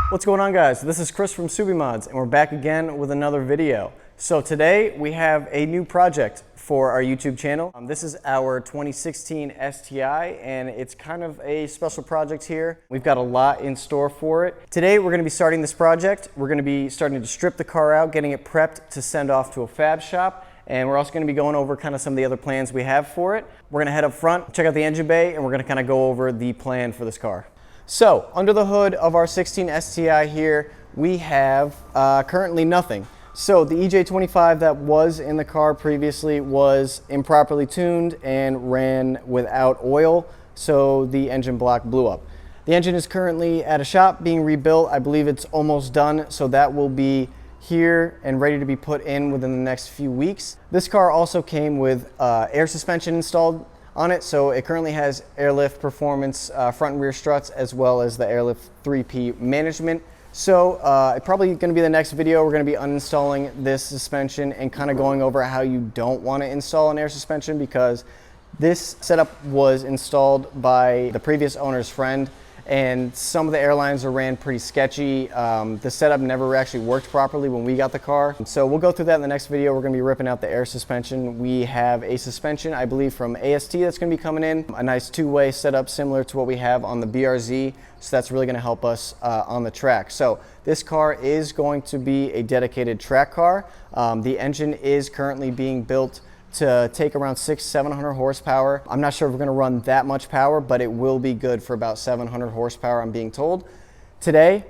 What's going on, guys? This is Chris from Subimods, and we're back again with another video. So today we have a new project for our YouTube channel. This is our 2016 STI, and it's kind of a special project here. We've got a lot in store for it. Today we're going to be starting this project. We're going to be starting to strip the car out, getting it prepped to send off to a fab shop. And we're also going to be going over kind of some of the other plans we have for it. We're going to head up front, check out the engine bay, and we're going to kind of go over the plan for this car. So, under the hood of our 16 STI here, we have currently nothing. So, the EJ25 that was in the car previously was improperly tuned and ran without oil, so the engine block blew up. The engine is currently at a shop being rebuilt. I believe it's almost done, so that will be here and ready to be put in within the next few weeks. This car also came with air suspension installed on it, so it currently has Airlift Performance front and rear struts, as well as the Airlift 3P management. So it's probably going to be the next video. We're going to be uninstalling this suspension and kind of going over how you don't want to install an air suspension, because this setup was installed by the previous owner's friend, and some of the airlines are ran pretty sketchy. The setup never actually worked properly when we got the car. So we'll go through that in the next video. We're gonna be ripping out the air suspension. We have a suspension, I believe, from AST that's gonna be coming in. A nice two-way setup similar to what we have on the BRZ. So that's really gonna help us on the track. So this car is going to be a dedicated track car. The engine is currently being built to take around 600-700 horsepower. I'm not sure if we're gonna run that much power, but it will be good for about 700 horsepower, I'm being told. Today,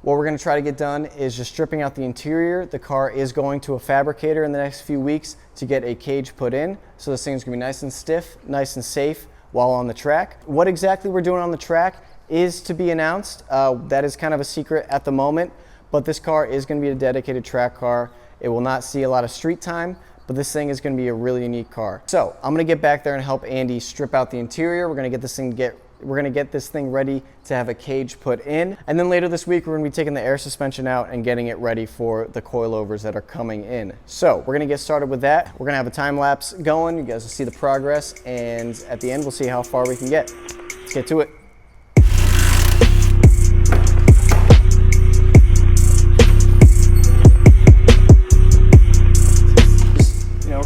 what we're gonna try to get done is just stripping out the interior. The car is going to a fabricator in the next few weeks to get a cage put in. So this thing's gonna be nice and stiff, nice and safe while on the track. What exactly we're doing on the track is to be announced. That is kind of a secret at the moment, but this car is gonna be a dedicated track car. It will not see a lot of street time, but this thing is going to be a really unique car. So I'm going to get back there and help Andy strip out the interior. We're going to get this thing ready to have a cage put in, and then later this week we're going to be taking the air suspension out and getting it ready for the coilovers that are coming in. So we're going to get started with that. We're going to have a time lapse going. You guys will see the progress, and at the end we'll see how far we can get. Let's get to it.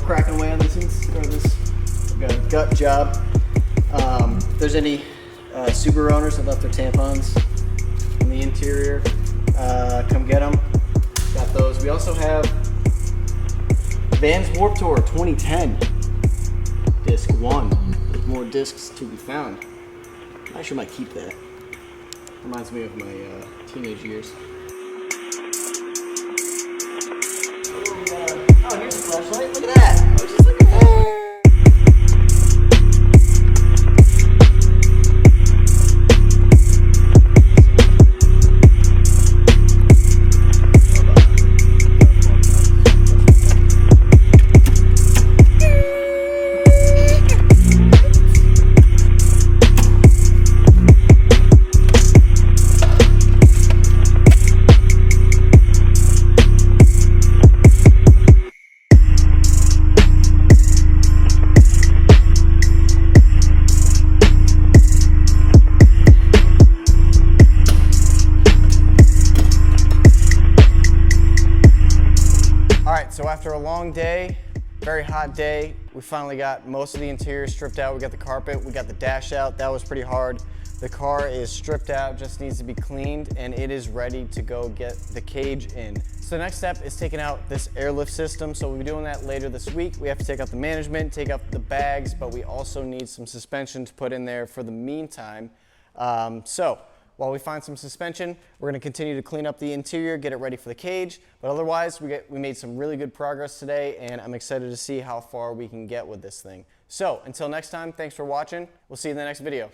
Cracking away on this gut job. If there's any Subaru owners that left their tampons in the interior, come get them. Got those. We also have Vans Warped Tour 2010 disc 1. There's more discs to be found. I actually might keep that. Reminds me of my teenage years. Oh, here's a flashlight. Look at that. I was just looking at that. So after a long day, very hot day, we finally got most of the interior stripped out. We got the carpet, we got the dash out. That was pretty hard. The car is stripped out, just needs to be cleaned, and it is ready to go get the cage in. So the next step is taking out this airlift system. So we'll be doing that later this week. We have to take out the management, take out the bags, but we also need some suspension to put in there for the meantime. So while we find some suspension, we're going to continue to clean up the interior, get it ready for the cage. But otherwise, we made some really good progress today, and I'm excited to see how far we can get with this thing. So until next time, thanks for watching. We'll see you in the next video.